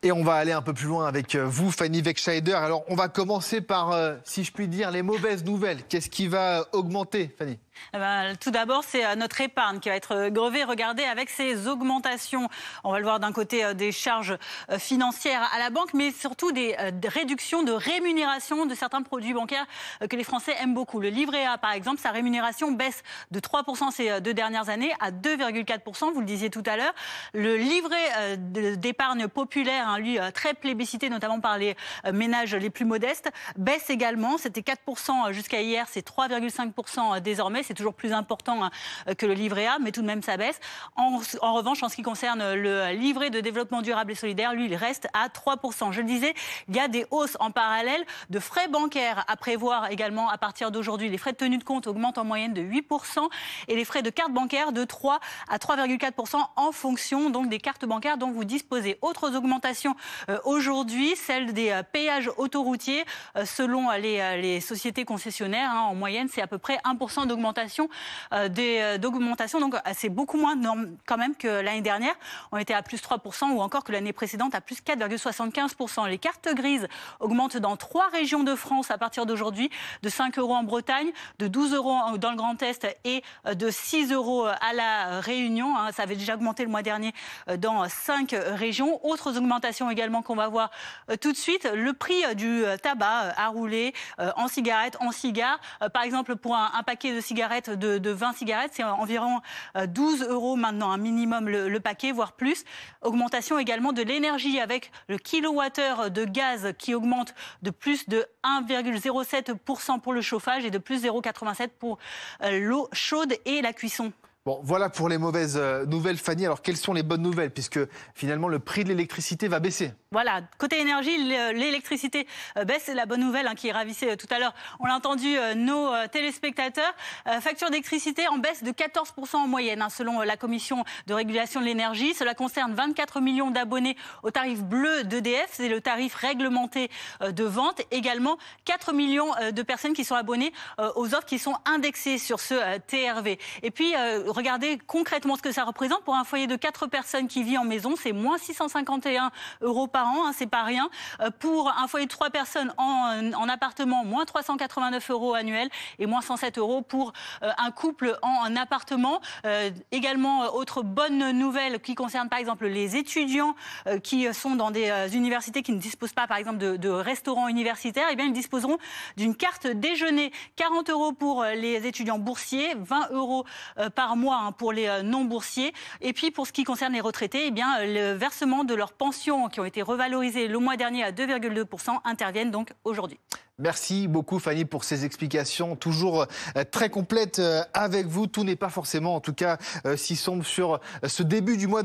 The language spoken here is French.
Et on va aller un peu plus loin avec vous, Fanny Wegscheider. Alors, on va commencer par, si je puis dire, les mauvaises nouvelles. Qu'est-ce qui va augmenter, Fanny ? Tout d'abord, c'est notre épargne qui va être grevée. Regardez, avec ces augmentations, on va le voir d'un côté des charges financières à la banque, mais surtout des réductions de rémunération de certains produits bancaires que les Français aiment beaucoup. Le livret A, par exemple, sa rémunération baisse de 3% ces 2 dernières années à 2,4%, vous le disiez tout à l'heure. Le livret d'épargne populaire, lui, très plébiscité, notamment par les ménages les plus modestes, baisse également. C'était 4% jusqu'à hier, c'est 3,5% désormais. C'est toujours plus important que le livret A, mais tout de même ça baisse. En revanche, en ce qui concerne le livret de développement durable et solidaire, lui, il reste à 3%. Je le disais, il y a des hausses en parallèle de frais bancaires à prévoir également à partir d'aujourd'hui. Les frais de tenue de compte augmentent en moyenne de 8% et les frais de carte bancaire de 3 à 3,4% en fonction donc des cartes bancaires dont vous disposez. Autres augmentations aujourd'hui, celle des péages autoroutiers. Selon les sociétés concessionnaires, en moyenne, c'est à peu près 1% d'augmentation. Donc c'est beaucoup moins quand même que l'année dernière. On était à plus 3% ou encore que l'année précédente à plus 4,75%. Les cartes grises augmentent dans 3 régions de France à partir d'aujourd'hui, de 5 € en Bretagne, de 12 € dans le Grand Est et de 6 € à La Réunion. Ça avait déjà augmenté le mois dernier dans 5 régions. Autres augmentations également qu'on va voir tout de suite. Le prix du tabac à rouler en cigarettes, en cigares. Par exemple, pour un paquet de cigarettes de 20 cigarettes, c'est environ 12 € maintenant, un minimum le paquet, voire plus. Augmentation également de l'énergie avec le kilowattheure de gaz qui augmente de plus de 1,07% pour le chauffage et de plus 0,87% pour l'eau chaude et la cuisson. Bon, voilà pour les mauvaises nouvelles, Fanny. Alors, quelles sont les bonnes nouvelles, puisque finalement, le prix de l'électricité va baisser? Voilà, côté énergie, l'électricité baisse, c'est la bonne nouvelle qui ravissait tout à l'heure. On l'a entendu, nos téléspectateurs. Facture d'électricité en baisse de 14% en moyenne, selon la Commission de régulation de l'énergie. Cela concerne 24 millions d'abonnés au tarif bleu d'EDF, c'est le tarif réglementé de vente. Également, 4 millions de personnes qui sont abonnées aux offres qui sont indexées sur ce TRV. Et puis, regardez concrètement ce que ça représente. Pour un foyer de 4 personnes qui vit en maison, c'est moins 651 € par an, c'est pas rien. Pour un foyer de 3 personnes en appartement, moins 389 € annuels et moins 107 € pour un couple en appartement. Également, autre bonne nouvelle qui concerne par exemple les étudiants qui sont dans des universités qui ne disposent pas par exemple de restaurants universitaires, eh bien ils disposeront d'une carte déjeuner. 40 € pour les étudiants boursiers, 20 € par mois pour les non-boursiers. Et puis pour ce qui concerne les retraités, eh bien le versement de leurs pensions qui ont été revalorisées le mois dernier à 2,2% interviennent donc aujourd'hui. Merci beaucoup, Fanny, pour ces explications toujours très complètes avec vous. Tout n'est pas forcément, en tout cas, si sombre sur ce début du mois.